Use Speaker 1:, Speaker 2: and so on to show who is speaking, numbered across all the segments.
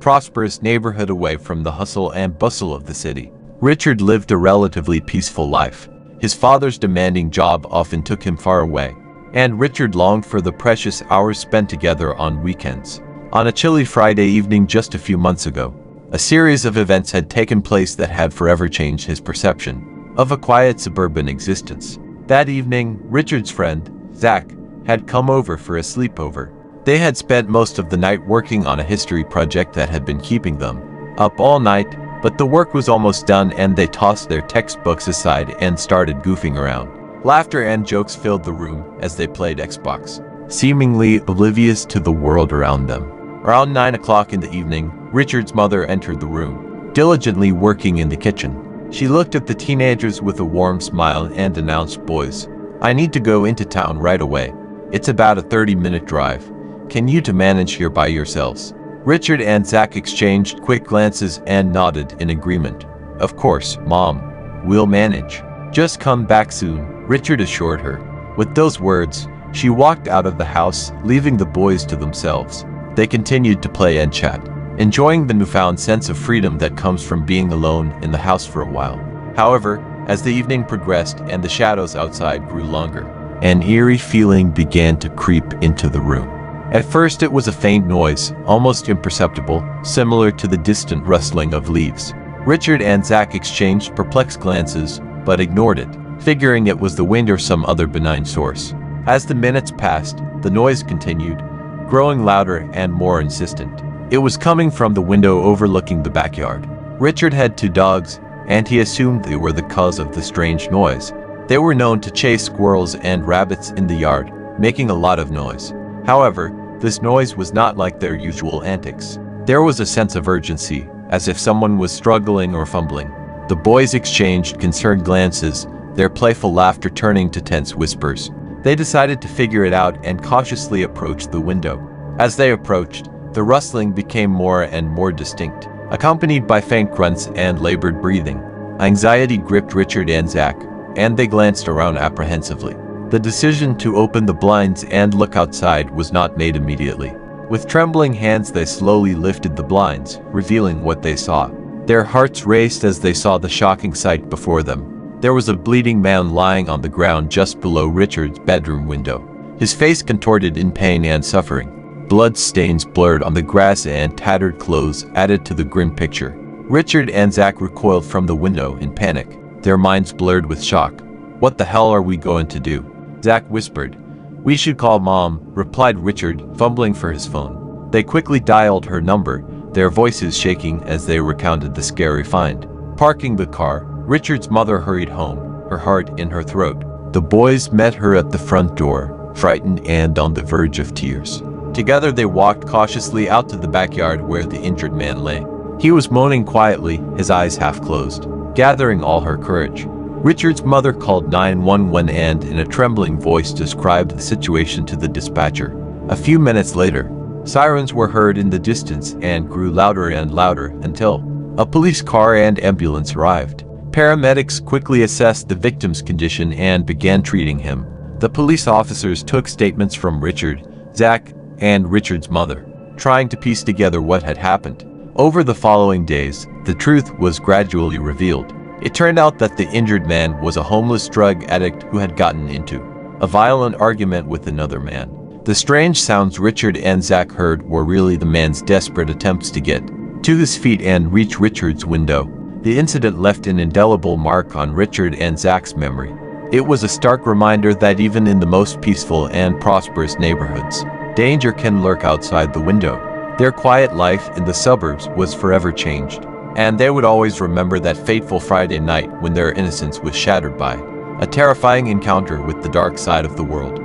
Speaker 1: prosperous neighborhood away from the hustle and bustle of the city. Richard lived a relatively peaceful life. His father's demanding job often took him far away, and Richard longed for the precious hours spent together on weekends. On a chilly Friday evening just a few months ago, a series of events had taken place that had forever changed his perception of a quiet suburban existence. That evening, Richard's friend, Zach, had come over for a sleepover. They had spent most of the night working on a history project that had been keeping them up all night, but the work was almost done and they tossed their textbooks aside and started goofing around. Laughter and jokes filled the room as they played Xbox, seemingly oblivious to the world around them. Around 9 o'clock in the evening, Richard's mother entered the room, diligently working in the kitchen. She looked at the teenagers with a warm smile and announced, "Boys, I need to go into town right away. It's about a 30-minute drive. Can you two manage here by yourselves?" Richard and Zach exchanged quick glances and nodded in agreement. "Of course, Mom. We'll manage. Just come back soon," Richard assured her. With those words, she walked out of the house, leaving the boys to themselves. They continued to play and chat, enjoying the newfound sense of freedom that comes from being alone in the house for a while. However, as the evening progressed and the shadows outside grew longer, an eerie feeling began to creep into the room. At first it was a faint noise, almost imperceptible, similar to the distant rustling of leaves. Richard and Zach exchanged perplexed glances, but ignored it, figuring it was the wind or some other benign source. As the minutes passed, the noise continued, growing louder and more insistent. It was coming from the window overlooking the backyard. Richard had 2 dogs, and he assumed they were the cause of the strange noise. They were known to chase squirrels and rabbits in the yard, making a lot of noise. However, this noise was not like their usual antics. There was a sense of urgency, as if someone was struggling or fumbling. The boys exchanged concerned glances, their playful laughter turning to tense whispers. They decided to figure it out and cautiously approached the window. As they approached, the rustling became more and more distinct, accompanied by faint grunts and labored breathing. Anxiety gripped Richard and Zach, and they glanced around apprehensively. The decision to open the blinds and look outside was not made immediately. With trembling hands they slowly lifted the blinds, revealing what they saw. Their hearts raced as they saw the shocking sight before them. There was a bleeding man lying on the ground just below Richard's bedroom window, his face contorted in pain and suffering. Blood stains blurred on the grass and tattered clothes added to the grim picture. Richard and Zach recoiled from the window in panic, their minds blurred with shock. "What the hell are we going to do?" Zach whispered. "We should call Mom," replied Richard, fumbling for his phone. They quickly dialed her number, their voices shaking as they recounted the scary find. Parking the car, Richard's mother hurried home, her heart in her throat. The boys met her at the front door, frightened and on the verge of tears. Together they walked cautiously out to the backyard where the injured man lay. He was moaning quietly, his eyes half closed. Gathering all her courage, Richard's mother called 911 and, in a trembling voice, described the situation to the dispatcher. A few minutes later, sirens were heard in the distance and grew louder and louder until a police car and ambulance arrived. Paramedics quickly assessed the victim's condition and began treating him. The police officers took statements from Richard, Zach, and Richard's mother, trying to piece together what had happened. Over the following days, the truth was gradually revealed. It turned out that the injured man was a homeless drug addict who had gotten into a violent argument with another man. The strange sounds Richard and Zach heard were really the man's desperate attempts to get to his feet and reach Richard's window. The incident left an indelible mark on Richard and Zach's memory. It was a stark reminder that even in the most peaceful and prosperous neighborhoods, danger can lurk outside the window. Their quiet life in the suburbs was forever changed, and they would always remember that fateful Friday night when their innocence was shattered by a terrifying encounter with the dark side of the world.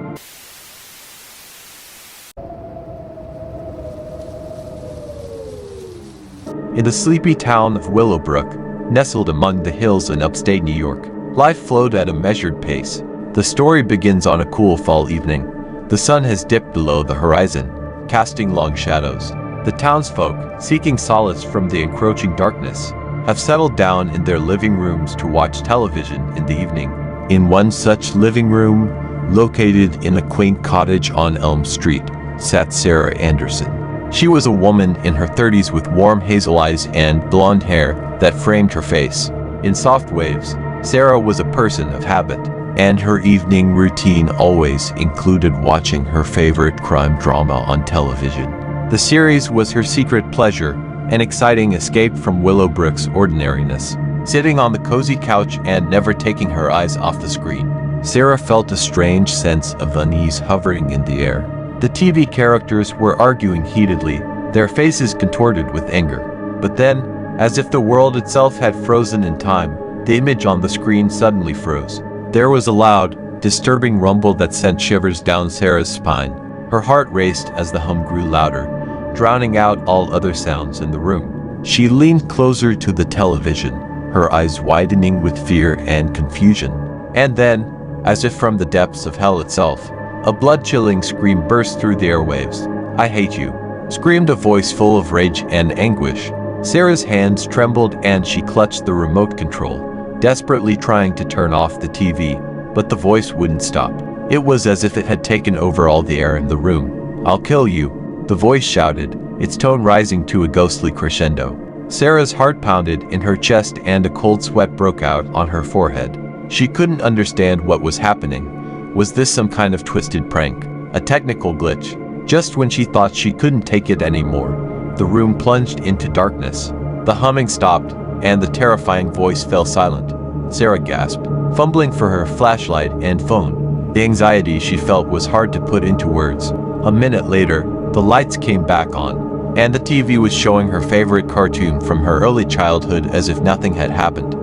Speaker 1: In the sleepy town of Willowbrook, nestled among the hills in upstate New York, life flowed at a measured pace. The story begins on a cool fall evening. The sun has dipped below the horizon, casting long shadows. The townsfolk, seeking solace from the encroaching darkness, have settled down in their living rooms to watch television in the evening. In one such living room, located in a quaint cottage on Elm Street, sat Sarah Anderson. She was a woman in her 30s with warm hazel eyes and blonde hair that framed her face. In soft waves, Sarah was a person of habit, and her evening routine always included watching her favorite crime drama on television. The series was her secret pleasure, an exciting escape from Willowbrook's ordinariness. Sitting on the cozy couch and never taking her eyes off the screen, Sarah felt a strange sense of unease hovering in the air. The TV characters were arguing heatedly, their faces contorted with anger. But then, as if the world itself had frozen in time, the image on the screen suddenly froze. There was a loud, disturbing rumble that sent shivers down Sarah's spine. Her heart raced as the hum grew louder, drowning out all other sounds in the room. She leaned closer to the television, her eyes widening with fear and confusion. And then, as if from the depths of hell itself, a blood-chilling scream burst through the airwaves. "I hate you," screamed a voice full of rage and anguish. Sarah's hands trembled and she clutched the remote control, desperately trying to turn off the TV, but the voice wouldn't stop. It was as if it had taken over all the air in the room. "I'll kill you," the voice shouted, its tone rising to a ghostly crescendo. Sarah's heart pounded in her chest and a cold sweat broke out on her forehead. She couldn't understand what was happening. Was this some kind of twisted prank? A technical glitch? Just when she thought she couldn't take it anymore, the room plunged into darkness. The humming stopped, and the terrifying voice fell silent. Sarah gasped, fumbling for her flashlight and phone. The anxiety she felt was hard to put into words. A minute later, the lights came back on, and the TV was showing her favorite cartoon from her early childhood as if nothing had happened.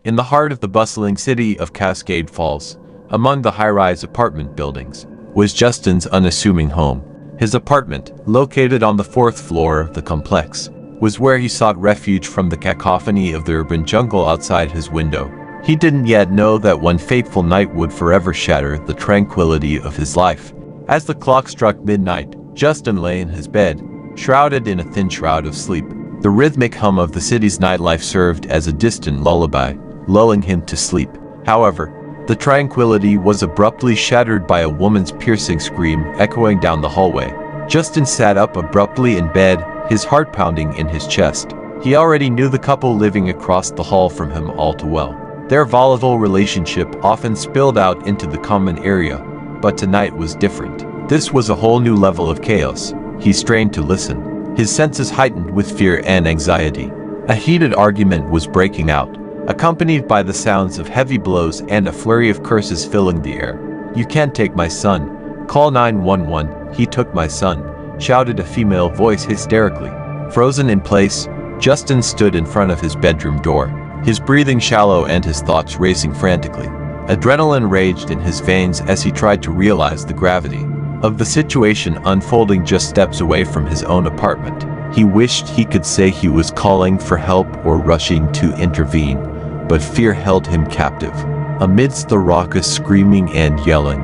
Speaker 1: In the heart of the bustling city of Cascade Falls, among the high-rise apartment buildings, was Justin's unassuming home. His apartment, located on the 4th floor of the complex, was where he sought refuge from the cacophony of the urban jungle outside his window. He didn't yet know that one fateful night would forever shatter the tranquility of his life. As the clock struck midnight, Justin lay in his bed, shrouded in a thin shroud of sleep. The rhythmic hum of the city's nightlife served as a distant lullaby, lulling him to sleep. However, the tranquility was abruptly shattered by a woman's piercing scream echoing down the hallway. Justin sat up abruptly in bed, his heart pounding in his chest. He already knew the couple living across the hall from him all too well. Their volatile relationship often spilled out into the common area, but tonight was different. This was a whole new level of chaos. He strained to listen, his senses heightened with fear and anxiety. A heated argument was breaking out, accompanied by the sounds of heavy blows and a flurry of curses filling the air. "You can't take my son. Call 911, he took my son," shouted a female voice hysterically. Frozen in place, Justin stood in front of his bedroom door, his breathing shallow and his thoughts racing frantically. Adrenaline raged in his veins as he tried to realize the gravity of the situation unfolding just steps away from his own apartment. He wished he could say he was calling for help or rushing to intervene, but fear held him captive. Amidst the raucous screaming and yelling,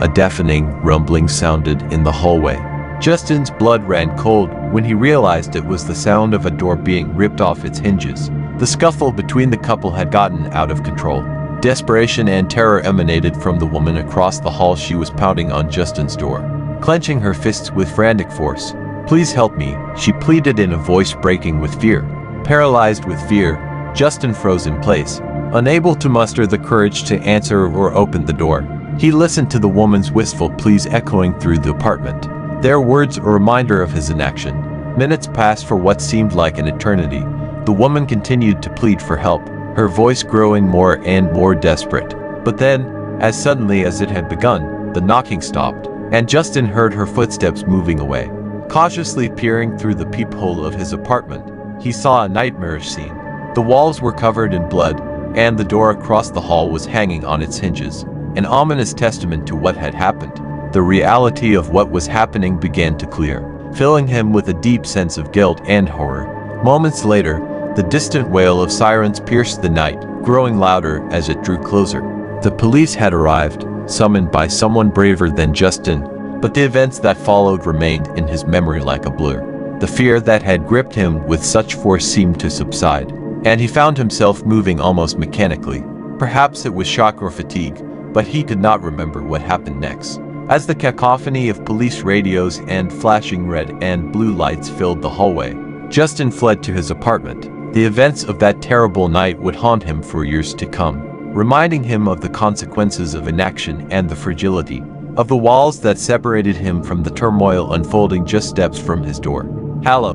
Speaker 1: a deafening rumbling sounded in the hallway. Justin's blood ran cold when he realized it was the sound of a door being ripped off its hinges. The scuffle between the couple had gotten out of control. Desperation and terror emanated from the woman across the hall. She was pounding on Justin's door, clenching her fists with frantic force. "Please help me," she pleaded in a voice breaking with fear. Paralyzed with fear, Justin froze in place, unable to muster the courage to answer or open the door. He listened to the woman's wistful pleas echoing through the apartment, their words a reminder of his inaction. Minutes passed for what seemed like an eternity. The woman continued to plead for help, her voice growing more and more desperate. But then, as suddenly as it had begun, the knocking stopped, and Justin heard her footsteps moving away. Cautiously peering through the peephole of his apartment, he saw a nightmarish scene. The walls were covered in blood, and the door across the hall was hanging on its hinges, an ominous testament to what had happened. The reality of what was happening began to clear, filling him with a deep sense of guilt and horror. Moments later, the distant wail of sirens pierced the night, growing louder as it drew closer. The police had arrived, summoned by someone braver than Justin, but the events that followed remained in his memory like a blur. The fear that had gripped him with such force seemed to subside, and he found himself moving almost mechanically. Perhaps it was shock or fatigue, but he could not remember what happened next. As the cacophony of police radios and flashing red and blue lights filled the hallway, Justin fled to his apartment. The events of that terrible night would haunt him for years to come, reminding him of the consequences of inaction and the fragility of the walls that separated him from the turmoil unfolding just steps from his door. Hello.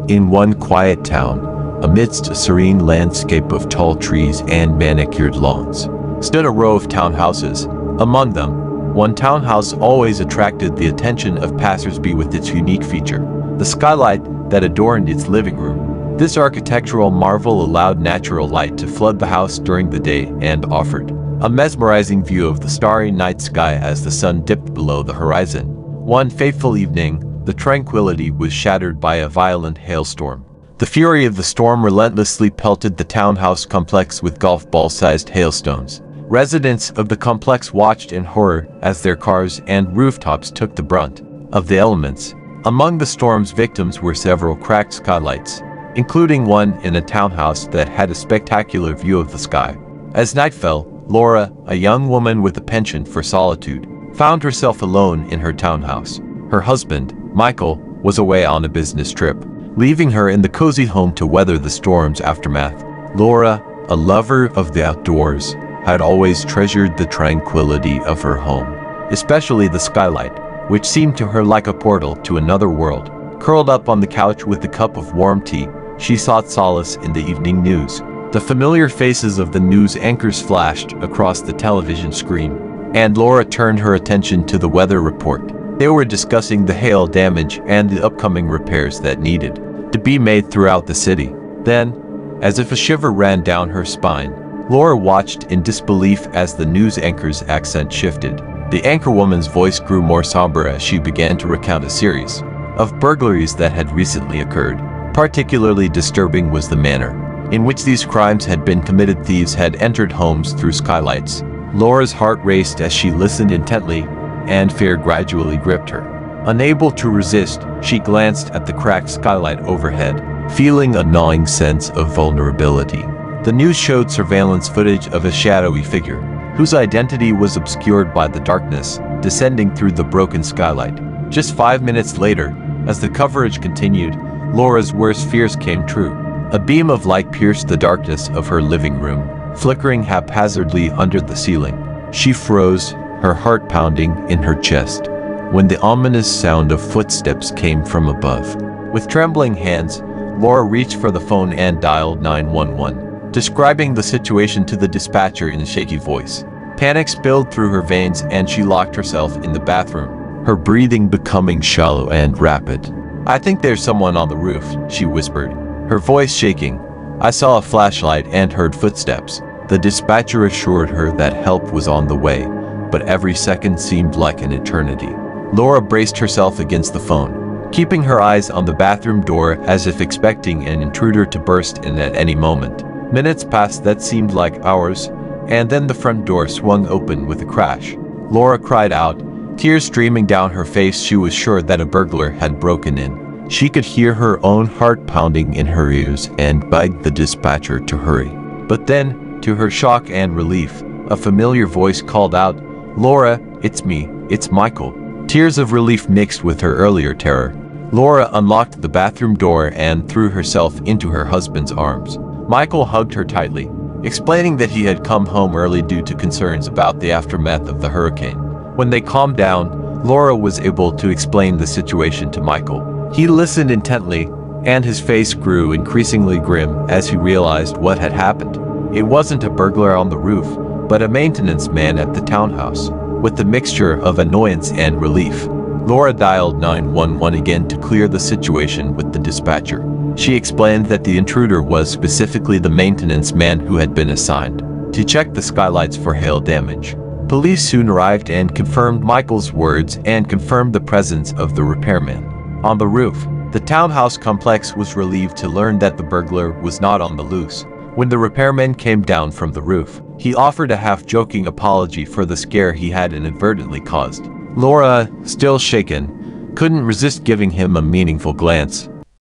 Speaker 1: In one quiet town, amidst a serene landscape of tall trees and manicured lawns, stood a row of townhouses. Among them, one townhouse always attracted the attention of passers-by with its unique feature, the skylight that adorned its living room. This architectural marvel allowed natural light to flood the house during the day and offered a mesmerizing view of the starry night sky as the sun dipped below the horizon. One fateful evening, the tranquility was shattered by a violent hailstorm. The fury of the storm relentlessly pelted the townhouse complex with golf ball-sized hailstones. Residents of the complex watched in horror as their cars and rooftops took the brunt of the elements. Among the storm's victims were several cracked skylights, including one in a townhouse that had a spectacular view of the sky. As night fell, Laura, a young woman with a penchant for solitude, found herself alone in her townhouse. Her husband, Michael, was away on a business trip, leaving her in the cozy home to weather the storm's aftermath. Laura, a lover of the outdoors, had always treasured the tranquility of her home, especially the skylight, which seemed to her like a portal to another world. Curled up on the couch with a cup of warm tea, she sought solace in the evening news. The familiar faces of the news anchors flashed across the television screen, and Laura turned her attention to the weather report. They were discussing the hail damage and the upcoming repairs that needed to be made throughout the city. Then, as if a shiver ran down her spine, Laura watched in disbelief as the news anchor's accent shifted. The anchorwoman's voice grew more somber as she began to recount a series of burglaries that had recently occurred. Particularly disturbing was the manner in which these crimes had been committed. Thieves had entered homes through skylights. Laura's heart raced as she listened intently, and fear gradually gripped her. Unable to resist, she glanced at the cracked skylight overhead, feeling a gnawing sense of vulnerability. The news showed surveillance footage of a shadowy figure, whose identity was obscured by the darkness, descending through the broken skylight. Just 5 minutes later, as the coverage continued, Laura's worst fears came true. A beam of light pierced the darkness of her living room, flickering haphazardly under the ceiling. She froze, her heart pounding in her chest, when the ominous sound of footsteps came from above. With trembling hands, Laura reached for the phone and dialed 911, describing the situation to the dispatcher in a shaky voice. Panic spilled through her veins and she locked herself in the bathroom, her breathing becoming shallow and rapid. "I think there's someone on the roof," she whispered, her voice shaking. "I saw a flashlight and heard footsteps." The dispatcher assured her that help was on the way, but every second seemed like an eternity. Laura braced herself against the phone, keeping her eyes on the bathroom door as if expecting an intruder to burst in at any moment. Minutes passed that seemed like hours, and then the front door swung open with a crash. Laura cried out, tears streaming down her face. She was sure that a burglar had broken in. She could hear her own heart pounding in her ears and begged the dispatcher to hurry. But then, to her shock and relief, a familiar voice called out, "Laura, it's me, it's Michael." Tears of relief mixed with her earlier terror. Laura unlocked the bathroom door and threw herself into her husband's arms. Michael hugged her tightly, explaining that he had come home early due to concerns about the aftermath of the hurricane. When they calmed down, Laura was able to explain the situation to Michael. He listened intently, and his face grew increasingly grim as he realized what had happened. It wasn't a burglar on the roof, but a maintenance man at the townhouse. With the mixture of annoyance and relief, Laura dialed 911 again to clear the situation with the dispatcher. She explained that the intruder was specifically the maintenance man who had been assigned to check the skylights for hail damage. Police soon arrived and confirmed Michael's words and confirmed the presence of the repairman. On the roof, the townhouse complex was relieved to learn that the burglar was not on the loose. When the repairman came down from the roof, he offered a half-joking apology for the scare he had inadvertently caused. Laura, still shaken, couldn't resist giving him a meaningful glance.